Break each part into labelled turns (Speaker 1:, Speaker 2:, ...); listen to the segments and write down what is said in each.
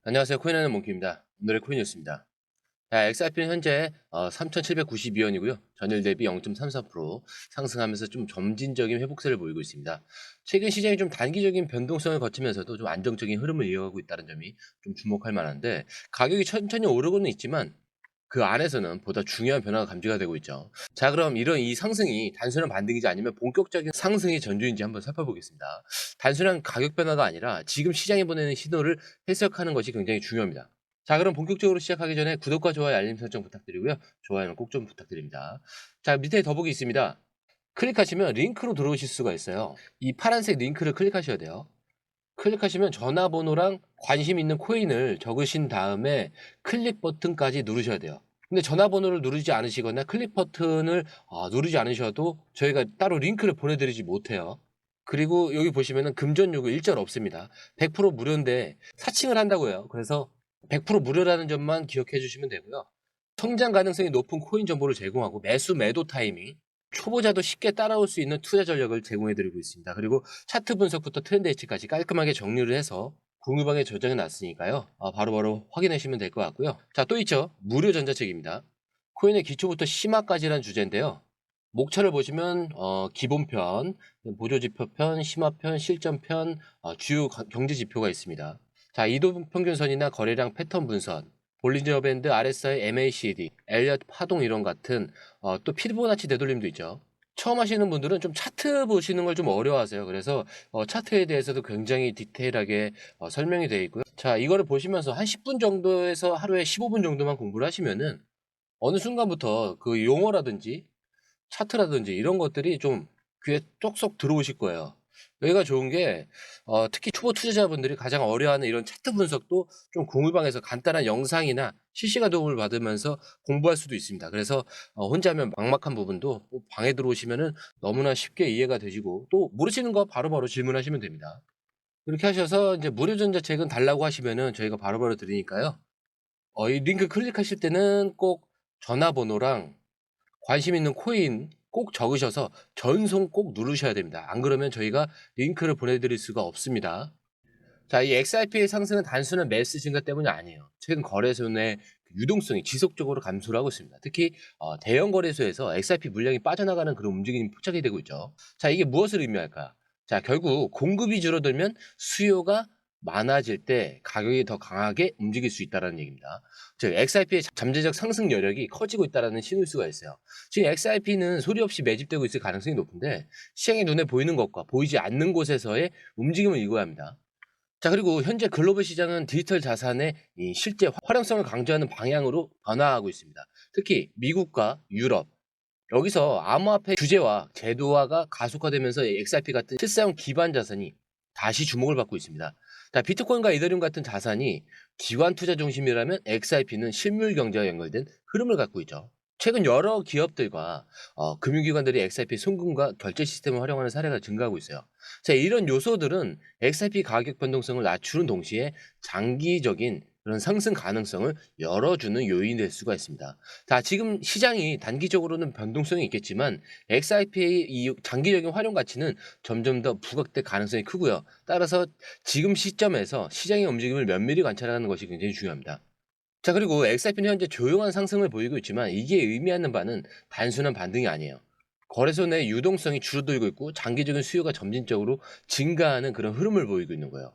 Speaker 1: 안녕하세요. 코인하는 몽키입니다. 오늘의 코인 뉴스입니다. 자, XRP는 현재 3,792원이고요. 전일 대비 0.34% 상승하면서 좀 점진적인 회복세를 보이고 있습니다. 최근 시장이 좀 단기적인 변동성을 거치면서도 좀 안정적인 흐름을 이어가고 있다는 점이 좀 주목할 만한데, 가격이 천천히 오르고는 있지만 그 안에서는 보다 중요한 변화가 감지가 되고 있죠. 자, 그럼 이런 이 상승이 단순한 반등이지 아니면 본격적인 상승의 전조인지 한번 살펴보겠습니다. 단순한 가격 변화가 아니라 지금 시장이 보내는 신호를 해석하는 것이 굉장히 중요합니다. 자, 그럼 본격적으로 시작하기 전에 구독과 좋아요, 알림 설정 부탁드리고요. 좋아요는 꼭 좀 부탁드립니다. 자, 밑에 더보기 있습니다. 클릭하시면 링크로 들어오실 수가 있어요. 이 파란색 링크를 클릭하셔야 돼요. 클릭하시면 전화번호랑 관심 있는 코인을 적으신 다음에 클릭 버튼까지 누르셔야 돼요. 근데 전화번호를 누르지 않으시거나 클릭 버튼을 누르지 않으셔도 저희가 따로 링크를 보내드리지 못해요. 그리고 여기 보시면은 금전 요구 일절 없습니다. 100% 무료인데 사칭을 한다고요. 그래서 100% 무료라는 점만 기억해 주시면 되고요. 성장 가능성이 높은 코인 정보를 제공하고 매수 매도 타이밍, 초보자도 쉽게 따라올 수 있는 투자 전략을 제공해 드리고 있습니다. 그리고 차트 분석부터 트렌드 예측까지 깔끔하게 정리를 해서 공유방에 저장해 놨으니까요. 바로바로 확인하시면 될 것 같고요. 자, 또 있죠. 무료 전자책입니다. 코인의 기초부터 심화까지라는 주제인데요. 목차를 보시면 기본편, 보조지표편, 심화편, 실전편, 주요 경제 지표가 있습니다. 자, 이동평균선이나 거래량 패턴 분석, 볼린저 밴드, RSI, MACD, 엘리엇 파동 이론 같은 또 피보나치 되돌림도 있죠. 처음 하시는 분들은 좀 차트 보시는 걸 좀 어려워하세요. 그래서 차트에 대해서도 굉장히 디테일하게 설명이 되어 있고요. 자, 이거를 보시면서 한 10분 정도에서 하루에 15분 정도만 공부를 하시면은 어느 순간부터 그 용어라든지 차트라든지 이런 것들이 좀 귀에 쏙쏙 들어오실 거예요. 여기가 좋은 게 특히 초보 투자자분들이 가장 어려워하는 이런 차트 분석도 좀 공유방에서 간단한 영상이나 실시간 도움을 받으면서 공부할 수도 있습니다. 그래서 혼자 하면 막막한 부분도 꼭 방에 들어오시면은 너무나 쉽게 이해가 되시고 또 모르시는 거 바로바로 질문하시면 됩니다. 이렇게 하셔서 이제 무료 전자책은 달라고 하시면은 저희가 바로바로 드리니까요. 이 링크 클릭하실 때는 꼭 전화번호랑 관심 있는 코인 꼭 적으셔서 전송 꼭 누르셔야 됩니다. 안 그러면 저희가 링크를 보내드릴 수가 없습니다. 자, 이 XRP의 상승은 단순한 매수 증가 때문이 아니에요. 최근 거래소 내 유동성이 지속적으로 감소를 하고 있습니다. 특히 대형 거래소에서 XRP 물량이 빠져나가는 그런 움직임이 포착이 되고 있죠. 자, 이게 무엇을 의미할까? 자, 결국 공급이 줄어들면 수요가 많아질 때 가격이 더 강하게 움직일 수 있다는 얘기입니다. 즉, XRP의 잠재적 상승 여력이 커지고 있다는 신호일 수가 있어요. 지금 XRP는 소리 없이 매집되고 있을 가능성이 높은데 시장의 눈에 보이는 것과 보이지 않는 곳에서의 움직임을 읽어야 합니다. 자, 그리고 현재 글로벌 시장은 디지털 자산의 이 실제 활용성을 강조하는 방향으로 변화하고 있습니다. 특히 미국과 유럽, 여기서 암호화폐 규제와 제도화가 가속화되면서 XRP 같은 실사용 기반 자산이 다시 주목을 받고 있습니다. 자, 비트코인과 이더리움 같은 자산이 기관 투자 중심이라면 XRP는 실물 경제와 연결된 흐름을 갖고 있죠. 최근 여러 기업들과 금융기관들이 XRP 송금과 결제 시스템을 활용하는 사례가 증가하고 있어요. 자, 이런 요소들은 XRP 가격 변동성을 낮추는 동시에 장기적인 그런 상승 가능성을 열어주는 요인이 될 수가 있습니다. 자, 지금 시장이 단기적으로는 변동성이 있겠지만 XRP의 이 장기적인 활용 가치는 점점 더 부각될 가능성이 크고요. 따라서 지금 시점에서 시장의 움직임을 면밀히 관찰하는 것이 굉장히 중요합니다. 자, 그리고 XRP는 현재 조용한 상승을 보이고 있지만 이게 의미하는 바는 단순한 반등이 아니에요. 거래소 내 유동성이 줄어들고 있고 장기적인 수요가 점진적으로 증가하는 그런 흐름을 보이고 있는 거예요.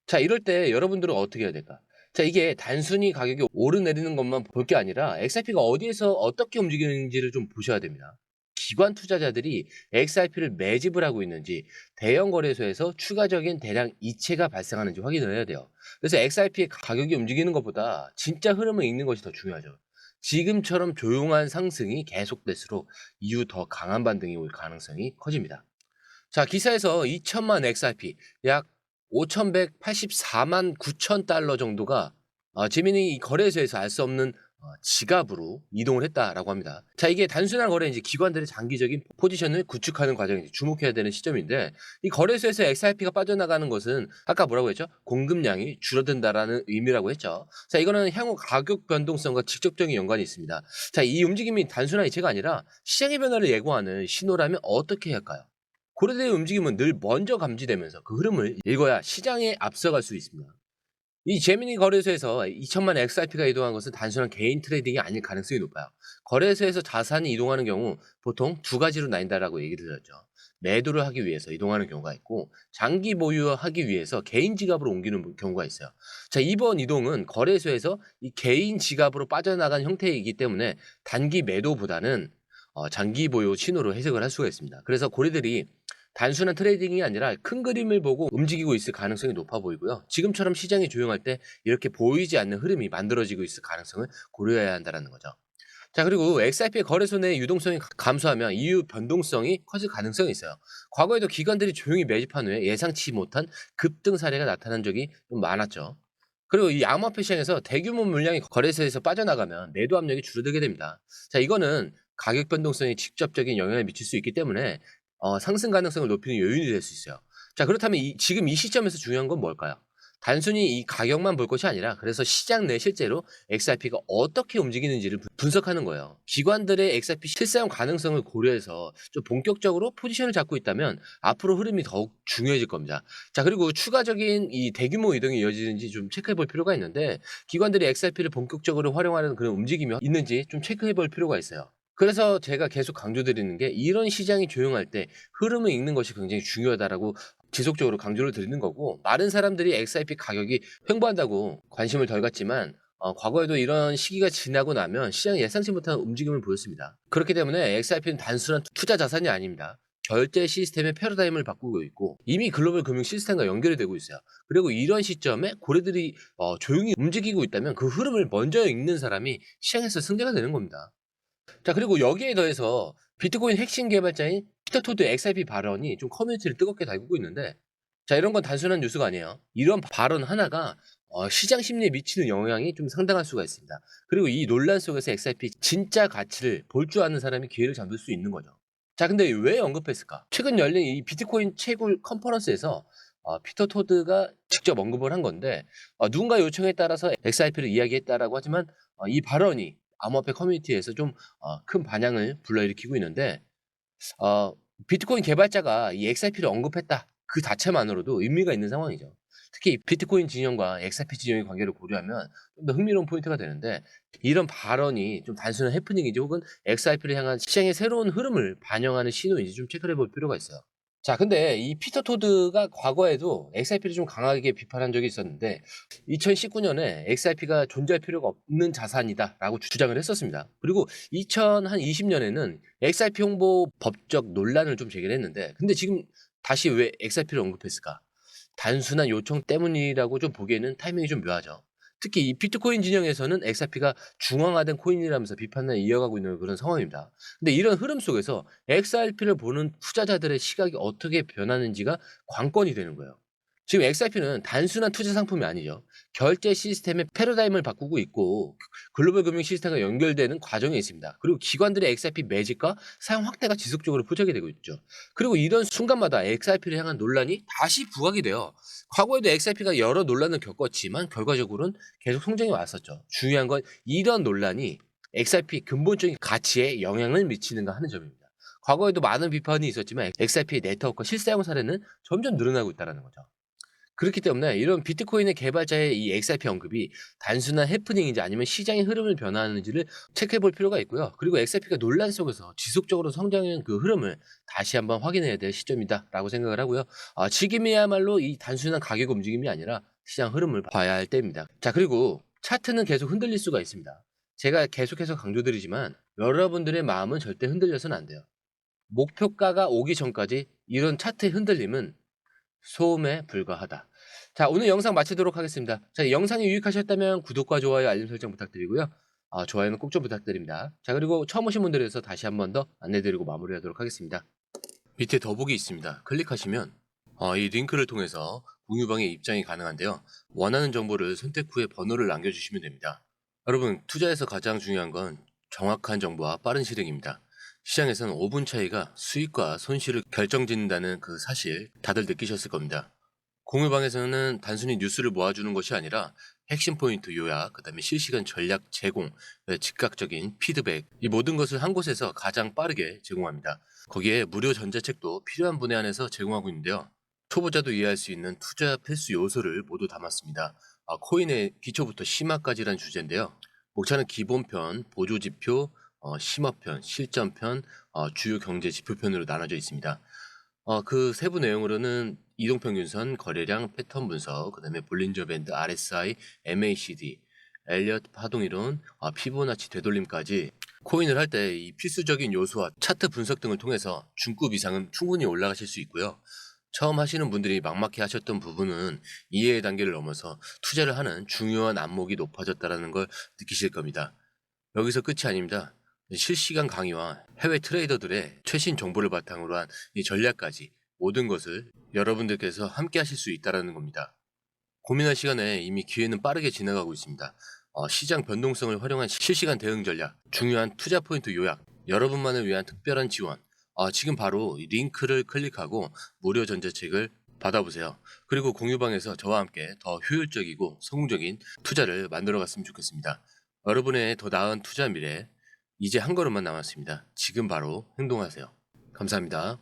Speaker 1: 자, 이럴 때 여러분들은 어떻게 해야 될까? 자, 이게 단순히 가격이 오르내리는 것만 볼 게 아니라 XRP가 어디에서 어떻게 움직이는지를 좀 보셔야 됩니다. 기관 투자자들이 XRP를 매집을 하고 있는지, 대형 거래소에서 추가적인 대량 이체가 발생하는지 확인을 해야 돼요. 그래서 XRP의 가격이 움직이는 것보다 진짜 흐름을 읽는 것이 더 중요하죠. 지금처럼 조용한 상승이 계속될수록 이후 더 강한 반등이 올 가능성이 커집니다. 자, 기사에서 2천만 XRP, 약 5,184만 9천 달러 정도가 지민이 이 거래소에서 알 수 없는 지갑으로 이동을 했다라고 합니다. 자, 이게 단순한 거래인지 기관들의 장기적인 포지션을 구축하는 과정인지 주목해야 되는 시점인데, 이 거래소에서 XRP가 빠져나가는 것은 아까 뭐라고 했죠? 공급량이 줄어든다라는 의미라고 했죠. 자, 이거는 향후 가격 변동성과 직접적인 연관이 있습니다. 자, 이 움직임이 단순한 이체가 아니라 시장의 변화를 예고하는 신호라면 어떻게 해야 할까요? 고래대의 움직임은 늘 먼저 감지되면서 그 흐름을 읽어야 시장에 앞서갈 수 있습니다. 이 제미니 거래소에서 2천만 XRP가 이동한 것은 단순한 개인 트레이딩이 아닐 가능성이 높아요. 거래소에서 자산이 이동하는 경우 보통 두 가지로 나뉜다라고 얘기 드렸죠. 매도를 하기 위해서 이동하는 경우가 있고 장기 보유하기 위해서 개인 지갑으로 옮기는 경우가 있어요. 자, 이번 이동은 거래소에서 이 개인 지갑으로 빠져나간 형태이기 때문에 단기 매도보다는 장기 보유 신호로 해석을 할 수가 있습니다. 그래서 고래들이 단순한 트레이딩이 아니라 큰 그림을 보고 움직이고 있을 가능성이 높아 보이고요. 지금처럼 시장이 조용할 때 이렇게 보이지 않는 흐름이 만들어지고 있을 가능성을 고려해야 한다는 거죠. 자, 그리고 XRP의 거래소 내 유동성이 감소하면 이후 변동성이 커질 가능성이 있어요. 과거에도 기관들이 조용히 매집한 후에 예상치 못한 급등 사례가 나타난 적이 좀 많았죠. 그리고 이 암호화폐 시장에서 대규모 물량이 거래소에서 빠져나가면 매도 압력이 줄어들게 됩니다. 자, 이거는 가격 변동성에 직접적인 영향을 미칠 수 있기 때문에 상승 가능성을 높이는 요인이 될 수 있어요. 자, 그렇다면 지금 이 시점에서 중요한 건 뭘까요? 단순히 이 가격만 볼 것이 아니라 그래서 시장 내 실제로 XRP가 어떻게 움직이는지를 분석하는 거예요. 기관들의 XRP 실사용 가능성을 고려해서 좀 본격적으로 포지션을 잡고 있다면 앞으로 흐름이 더욱 중요해질 겁니다. 자, 그리고 추가적인 이 대규모 이동이 이어지는지 좀 체크해 볼 필요가 있는데 기관들이 XRP를 본격적으로 활용하는 그런 움직임이 있는지 좀 체크해 볼 필요가 있어요. 그래서 제가 계속 강조드리는 게 이런 시장이 조용할 때 흐름을 읽는 것이 굉장히 중요하다라고 지속적으로 강조를 드리는 거고, 많은 사람들이 XRP 가격이 횡보한다고 관심을 덜 갖지만 과거에도 이런 시기가 지나고 나면 시장이 예상치 못한 움직임을 보였습니다. 그렇기 때문에 XRP는 단순한 투자 자산이 아닙니다. 결제 시스템의 패러다임을 바꾸고 있고 이미 글로벌 금융 시스템과 연결이 되고 있어요. 그리고 이런 시점에 고래들이 조용히 움직이고 있다면 그 흐름을 먼저 읽는 사람이 시장에서 승자가 되는 겁니다. 자, 그리고 여기에 더해서 비트코인 핵심 개발자인 피터 토드 XRP 발언이 좀 커뮤니티를 뜨겁게 달구고 있는데, 자, 이런 건 단순한 뉴스가 아니에요. 이런 발언 하나가 시장 심리에 미치는 영향이 좀 상당할 수가 있습니다. 그리고 이 논란 속에서 XRP 진짜 가치를 볼 줄 아는 사람이 기회를 잡을 수 있는 거죠. 자, 근데 왜 언급했을까? 최근 열린 이 비트코인 채굴 컨퍼런스에서 피터 토드가 직접 언급을 한 건데, 누군가 요청에 따라서 XRP를 이야기했다라고 하지만 이 발언이 암호화폐 커뮤니티에서 좀 큰 반향을 불러일으키고 있는데, 어 비트코인 개발자가 이 XRP를 언급했다, 그 자체만으로도 의미가 있는 상황이죠. 특히 비트코인 진영과 XRP 진영의 관계를 고려하면 좀 더 흥미로운 포인트가 되는데, 이런 발언이 좀 단순한 해프닝인지 혹은 XRP를 향한 시장의 새로운 흐름을 반영하는 신호인지 좀 체크를 해볼 필요가 있어요. 자, 근데 이 피터 토드가 과거에도 XRP를 좀 강하게 비판한 적이 있었는데 2019년에 XRP가 존재할 필요가 없는 자산이다라고 주장을 했었습니다. 그리고 2020년에는 XRP 홍보 법적 논란을 좀 제기를 했는데, 근데 지금 다시 왜 XRP를 언급했을까? 단순한 요청 때문이라고 좀 보기에는 타이밍이 좀 묘하죠. 특히 이 비트코인 진영에서는 XRP가 중앙화된 코인이라면서 비판을 이어가고 있는 그런 상황입니다. 근데 이런 흐름 속에서 XRP를 보는 투자자들의 시각이 어떻게 변하는지가 관건이 되는 거예요. 지금 XRP는 단순한 투자 상품이 아니죠. 결제 시스템의 패러다임을 바꾸고 있고 글로벌 금융 시스템과 연결되는 과정에 있습니다. 그리고 기관들의 XRP 매집과 사용 확대가 지속적으로 포착이 되고 있죠. 그리고 이런 순간마다 XRP를 향한 논란이 다시 부각이 돼요. 과거에도 XRP가 여러 논란을 겪었지만 결과적으로는 계속 성장해 왔었죠. 중요한 건 이런 논란이 XRP 근본적인 가치에 영향을 미치는가 하는 점입니다. 과거에도 많은 비판이 있었지만 XRP의 네트워크 실사용 사례는 점점 늘어나고 있다는 거죠. 그렇기 때문에 이런 비트코인의 개발자의 이 XRP 언급이 단순한 해프닝인지 아니면 시장의 흐름을 변화하는지를 체크해 볼 필요가 있고요. 그리고 XRP가 논란 속에서 지속적으로 성장한 그 흐름을 다시 한번 확인해야 될 시점이다라고 생각을 하고요. 지금이야말로 이 단순한 가격 움직임이 아니라 시장 흐름을 봐야 할 때입니다. 자, 그리고 차트는 계속 흔들릴 수가 있습니다. 제가 계속해서 강조드리지만 여러분들의 마음은 절대 흔들려서는 안 돼요. 목표가가 오기 전까지 이런 차트의 흔들림은 소음에 불과하다. 자, 오늘 영상 마치도록 하겠습니다. 자, 영상이 유익하셨다면 구독과 좋아요, 알림 설정 부탁드리고요. 좋아요는 꼭 좀 부탁드립니다. 자, 그리고 처음 오신 분들에 대해서 다시 한 번 더 안내드리고 마무리하도록 하겠습니다. 밑에 더보기 있습니다. 클릭하시면 이 링크를 통해서 공유방에 입장이 가능한데요. 원하는 정보를 선택 후에 번호를 남겨주시면 됩니다. 여러분, 투자에서 가장 중요한 건 정확한 정보와 빠른 실행입니다. 시장에서는 5분 차이가 수익과 손실을 결정짓는다는 그 사실 다들 느끼셨을 겁니다. 공유방에서는 단순히 뉴스를 모아주는 것이 아니라 핵심 포인트 요약, 그다음에 실시간 전략 제공, 즉각적인 피드백, 이 모든 것을 한 곳에서 가장 빠르게 제공합니다. 거기에 무료 전자책도 필요한 분에 한해서 제공하고 있는데요. 초보자도 이해할 수 있는 투자 필수 요소를 모두 담았습니다. 코인의 기초부터 심화까지란 주제인데요. 목차는 기본편, 보조지표, 심화편, 실전편, 주요 경제 지표편으로 나눠져 있습니다. 그 세부 내용으로는 이동평균선, 거래량, 패턴 분석, 그다음에 볼린저 밴드, RSI, MACD, 엘리어트 파동이론, 피보나치 되돌림까지 코인을 할 때 이 필수적인 요소와 차트 분석 등을 통해서 중급 이상은 충분히 올라가실 수 있고요. 처음 하시는 분들이 막막해 하셨던 부분은 이해의 단계를 넘어서 투자를 하는 중요한 안목이 높아졌다는 걸 느끼실 겁니다. 여기서 끝이 아닙니다. 실시간 강의와 해외 트레이더들의 최신 정보를 바탕으로 한 이 전략까지 모든 것을 여러분들께서 함께 하실 수 있다는 겁니다. 고민할 시간에 이미 기회는 빠르게 지나가고 있습니다. 시장 변동성을 활용한 실시간 대응 전략, 중요한 투자 포인트 요약, 여러분만을 위한 특별한 지원. 지금 바로 이 링크를 클릭하고 무료 전자책을 받아보세요. 그리고 공유방에서 저와 함께 더 효율적이고 성공적인 투자를 만들어 갔으면 좋겠습니다. 여러분의 더 나은 투자 미래, 이제 한 걸음만 남았습니다. 지금 바로 행동하세요. 감사합니다.